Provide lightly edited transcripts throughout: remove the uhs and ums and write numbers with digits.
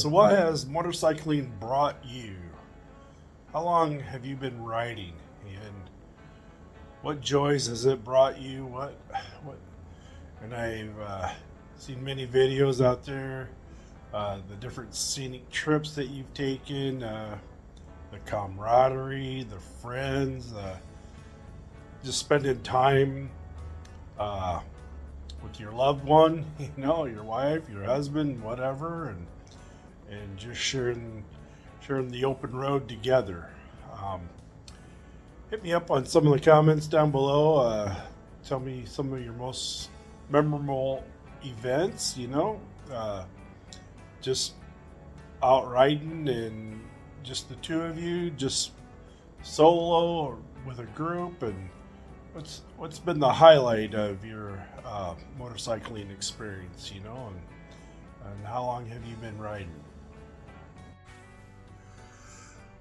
So, what has motorcycling brought you? How long have you been riding, and what joys has it brought you? What? And I've seen many videos out there, the different scenic trips that you've taken, the camaraderie, the friends, just spending time uh, with your loved one, your wife, your husband, whatever, and just sharing the open road together. Um, Hit me up on some of the comments down below. Tell me some of your most memorable events. Just out riding and just the two of you, just solo or with a group, and what's been the highlight of your motorcycling experience, and how long have you been riding?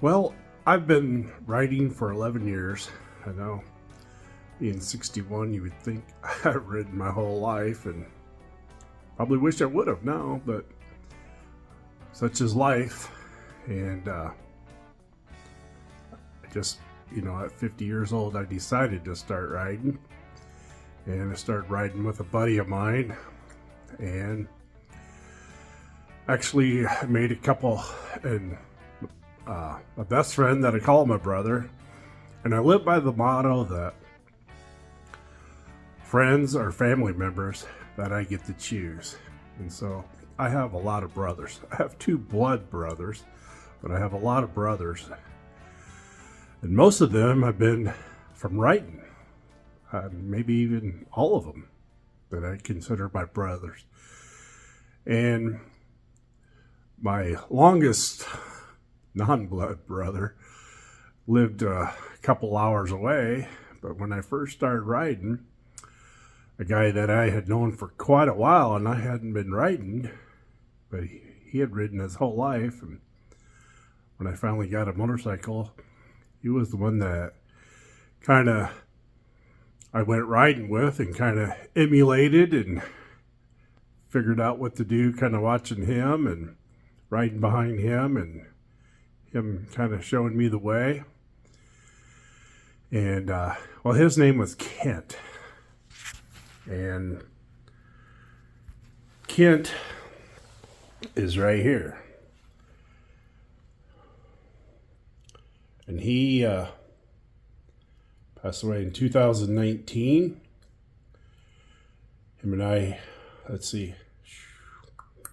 Well, I've been riding for 11 years. I know, being 61, you would think I've ridden my whole life, and probably wish I would have now, but such is life. And I just, at 50 years old, I decided to start riding, and I started riding with a buddy of mine, and actually I made a couple, and a best friend that I call my brother, and I live by the motto that friends are family members that I get to choose. And so I have a lot of brothers. I have 2 blood brothers, but I have a lot of brothers, and most of them have been from riding. maybe even all of them that I consider my brothers. And my longest non-blood brother lived a couple hours away, but when I first started riding, a guy that I had known for quite a while, and I hadn't been riding, but he had ridden his whole life, and when I finally got a motorcycle, he was the one that kind of I went riding with and kind of emulated and figured out what to do, kind of watching him and riding behind him and him kind of showing me the way. And, well, his name was Kent. And Kent is right here. And he passed away in 2019. Him and I, let's see, I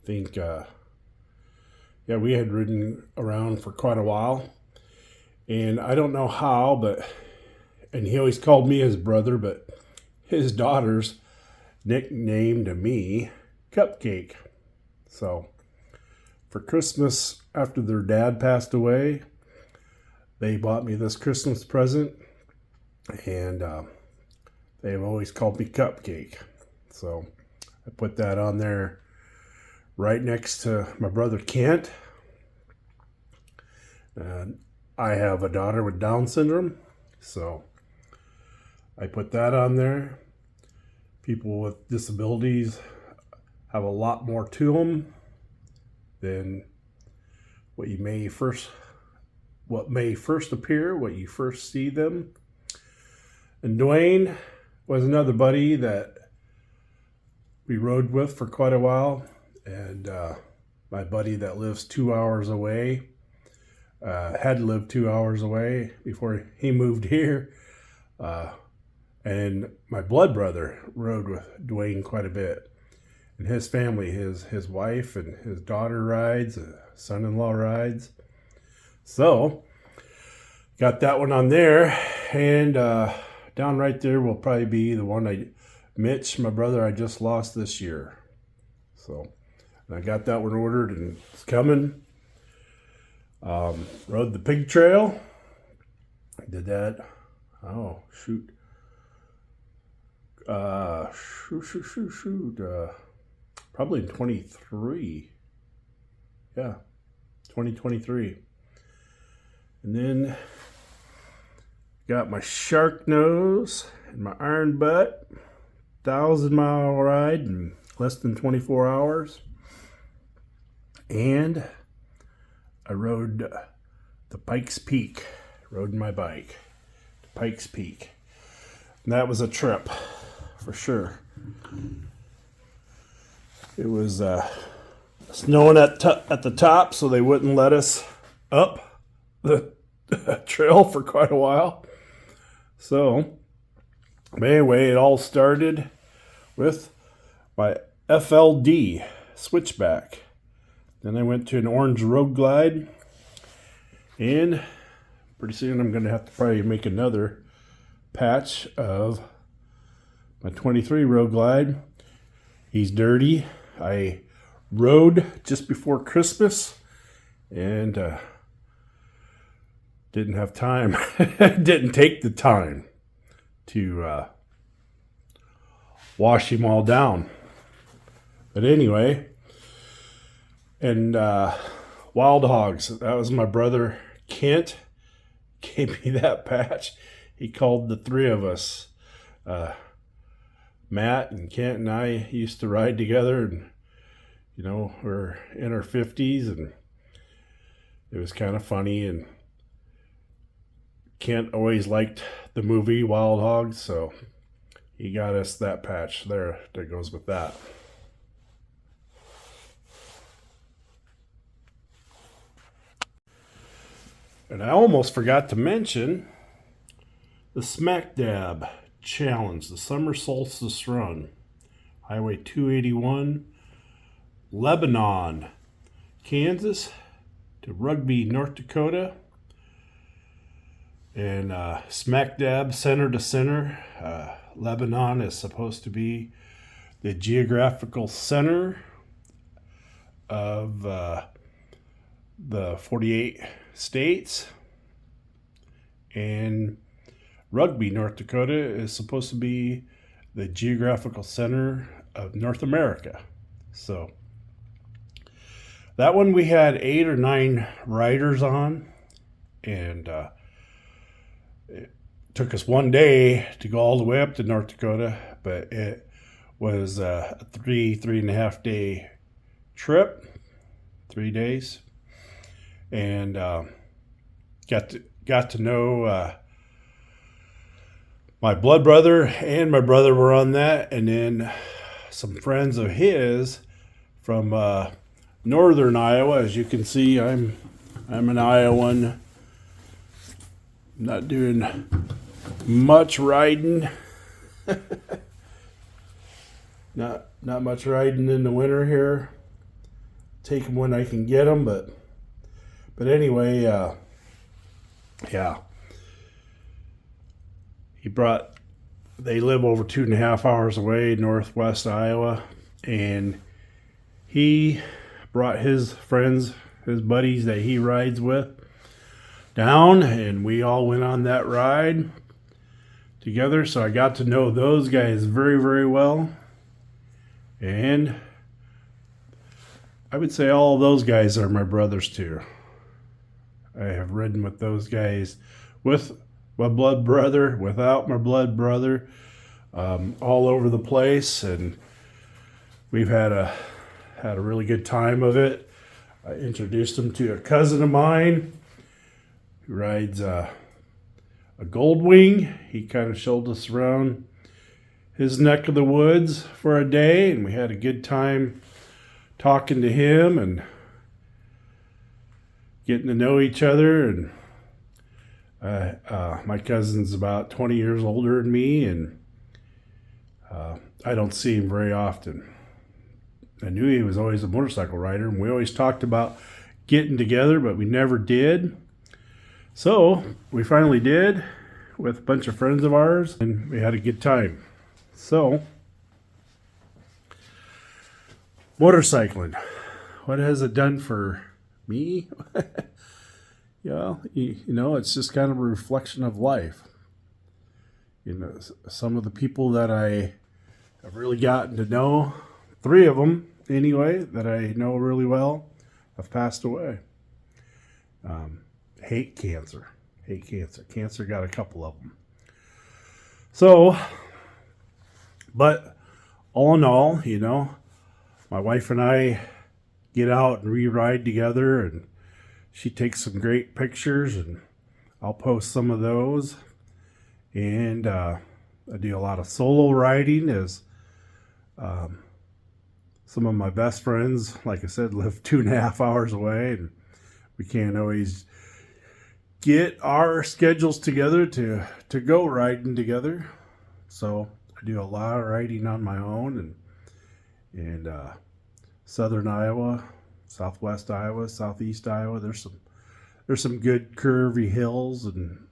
think, yeah, we had ridden around for quite a while. And I don't know how, but, and he always called me his brother, but his daughters nicknamed me Cupcake. So for Christmas, after their dad passed away, they bought me this Christmas present, and they've always called me Cupcake. So I put that on there right next to my brother Kent. And I have a daughter with Down syndrome, so I put that on there. People with disabilities have a lot more to them than what may first appear, what you first see them. And Dwayne was another buddy that we rode with for quite a while, and my buddy that lives 2 hours away had lived 2 hours away before he moved here. And my blood brother rode with Dwayne quite a bit. And his family, his wife and his daughter rides, son-in-law rides. So, got that one on there. And down right there will probably be the one Mitch, my brother, I just lost this year. So, I got that one ordered and it's coming. Rode the pig trail. Did that. Oh, shoot. Probably in 23. Yeah, 2023. And then got my shark nose and my iron butt. 1,000-mile ride in less than 24 hours. And I rode the Pikes Peak. Rode my bike to Pikes Peak. And that was a trip, for sure. It was snowing at the top, so they wouldn't let us up the trail for quite a while. So, anyway, it all started with my FLD switchback. Then I went to an orange road glide, and pretty soon I'm going to have to probably make another patch of my 23 road glide. He's dirty. I rode just before Christmas and didn't have time. Didn't take the time to wash him all down. But anyway, and Wild Hogs, that was my brother Kent, gave me that patch. He called the three of us. Matt and Kent and I used to ride together, and you know, we're in our 50s, and it was kind of funny. And Kent always liked the movie Wild Hogs, so he got us that patch there that goes with that. And I almost forgot to mention the Smack Dab Challenge, the Summer Solstice Run. Highway 281, Lebanon, Kansas to Rugby, North Dakota. And smack dab, center to center, Lebanon is supposed to be the geographical center of the 48 states. And Rugby, North Dakota is supposed to be the geographical center of North America. So that one we had 8 or 9 riders on, and it took us one day to go all the way up to North Dakota, but it was a 3.5 day trip, 3 days, and got to know my blood brother and my brother were on that, and then some friends of his from northern Iowa. As you can see, I'm an Iowan. Not doing much riding. not much riding in the winter here. Take them when I can get them, but anyway, yeah. They live over 2.5 hours away, northwest Iowa, and he brought his friends, his buddies that he rides with, down, and we all went on that ride together. So I got to know those guys very, very well, and I would say all of those guys are my brothers too. I have ridden with those guys, with my blood brother, without my blood brother, all over the place, and we've had a really good time of it. I introduced him to a cousin of mine who rides a Goldwing. He kind of showed us around his neck of the woods for a day, and we had a good time talking to him and getting to know each other. And my cousin's about 20 years older than me, and I don't see him very often. I knew he was always a motorcycle rider, and we always talked about getting together, but we never did. So we finally did with a bunch of friends of ours, and we had a good time. So, motorcycling, what has it done for me? Yeah, you know, it's just kind of a reflection of life. You know, some of the people that I have really gotten to know, 3 of them anyway, that I know really well, have passed away. Hate cancer. Cancer got a couple of them. So, but all in all, you know, my wife and I get out and re-ride together, and she takes some great pictures, and I'll post some of those. And I do a lot of solo riding, as some of my best friends, like I said, live 2.5 hours away, and we can't always get our schedules together to go riding together. So I do a lot of riding on my own, and southern Iowa, southwest Iowa, southeast Iowa. There's some good curvy hills and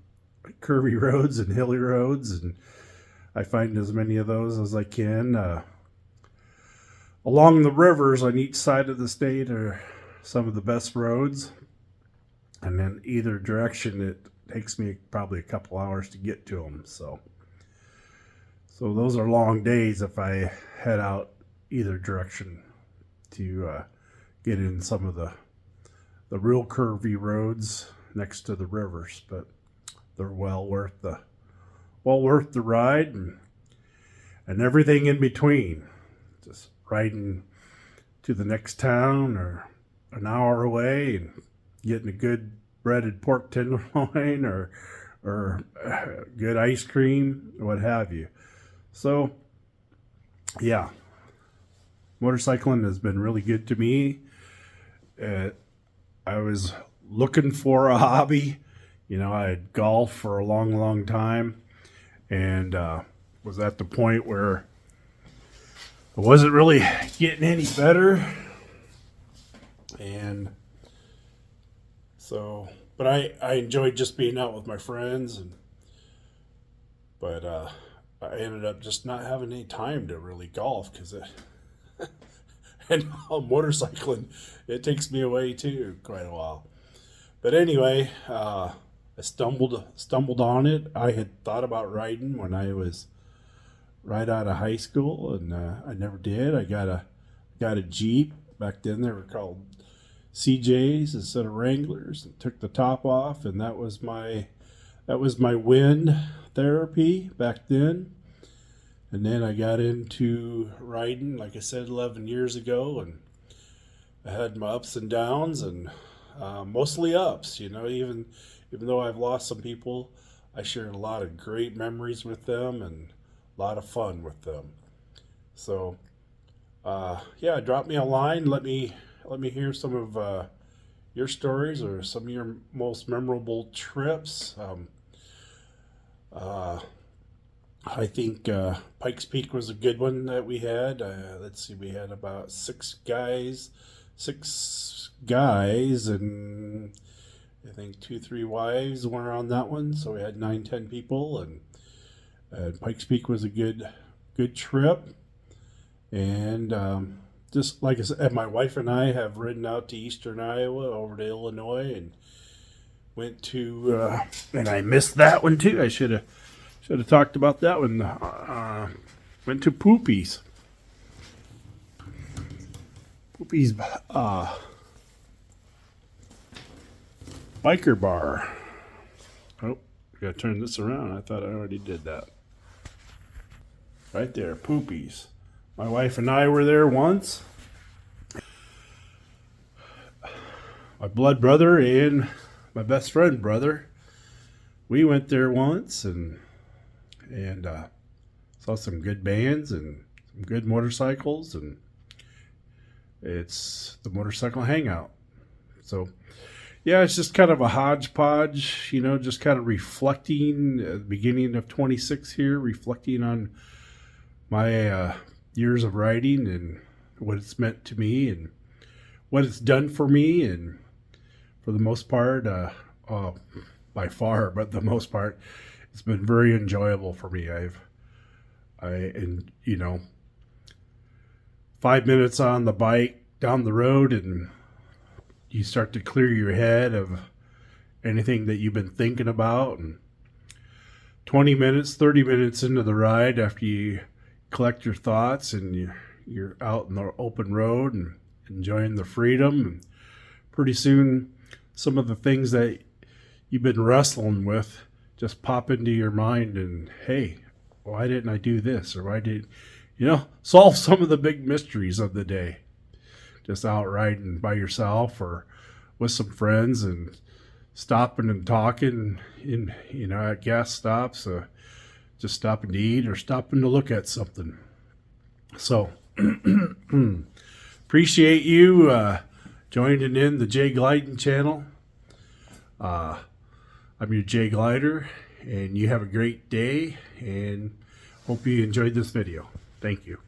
curvy roads and hilly roads, and I find as many of those as I can. Along the rivers on each side of the state are some of the best roads, and then either direction it takes me probably a couple hours to get to them. So those are long days if I head out either direction to get in some of the real curvy roads next to the rivers, but they're well worth the ride, and everything in between. Just riding to the next town or an hour away and getting a good breaded pork tenderloin or good ice cream, what have you. So, yeah, motorcycling has been really good to me. I was looking for a hobby. You know, I had golf for a long, long time, and was at the point where I wasn't really getting any better. And so But I enjoyed just being out with my friends, but I ended up just not having any time to really golf because it. And motorcycling, it takes me away too quite a while. But anyway, I stumbled on it. I had thought about riding when I was right out of high school, and I never did. I got a Jeep back then. They were called CJs instead of Wranglers, and took the top off, and that was my wind therapy back then. And then I got into riding, like I said, 11 years ago, and I had my ups and downs, and mostly ups. Even though I've lost some people, I shared a lot of great memories with them and a lot of fun with them. So, yeah, drop me a line. Let me hear some of your stories or some of your most memorable trips. Uh, I think Pikes Peak was a good one that we had. Let's see, we had about six guys, and I think 2, 3 wives were on that one. So we had 9, 10 people, and Pikes Peak was a good trip. And just like I said, my wife and I have ridden out to eastern Iowa over to Illinois and went to, and I missed that one too. I should have talked about that one. Went to Poopy's. Poopy's biker bar. Oh, I gotta turn this around. I thought I already did that. Right there, Poopy's. My wife and I were there once. My blood brother and my best friend brother. We went there once and saw some good bands and some good motorcycles, and it's the motorcycle hangout. So yeah, it's just kind of a hodgepodge, just kind of reflecting at the beginning of 26 here, reflecting on my years of riding and what it's meant to me and what it's done for me. And for the most part, by far, but the most part, it's been very enjoyable for me. And 5 minutes on the bike down the road, and you start to clear your head of anything that you've been thinking about. And 20 minutes, 30 minutes into the ride, after you collect your thoughts and you're out in the open road and enjoying the freedom, and pretty soon some of the things that you've been wrestling with just pop into your mind, and hey, why didn't I do this? Or why did, solve some of the big mysteries of the day. Just out riding by yourself or with some friends and stopping and talking at gas stops, just stopping to eat or stopping to look at something. So appreciate you joining in the Jay Glyden channel. I'm your Jay Glider, and you have a great day, and hope you enjoyed this video. Thank you.